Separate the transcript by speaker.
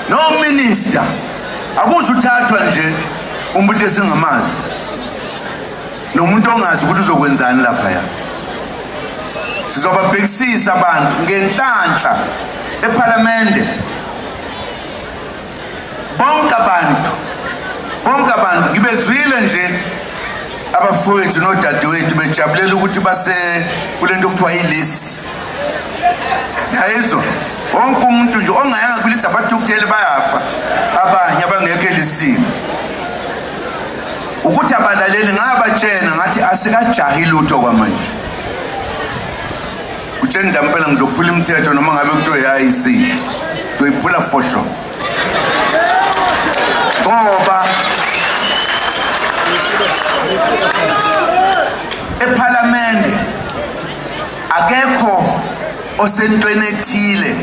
Speaker 1: no minister akuzuthathwa nje umuntu esingamazi nomuntu ongazi ukuthi uzokwenzani lapha ya. Sizobabhekisisa abantu ngenhlanhla eParliament. Bonke abantu ngibezwile nje abafowethu nodadewethu bejabulela ukuthi base kulento okuthiwa i-list. Yayizwa wonke umuntu nje ongayanga kulist abathukutheli bayafa, abanye abangekho elisini. Ukuthi abalaleli ngabatshena ngathi asikajahi lutho kwamanje. Utsheni ndampela ngizophula imithetho noma ngabe kuthiwa i-IC uyoyiphula for sure. Ngoba eParliament akekho osentweni ethile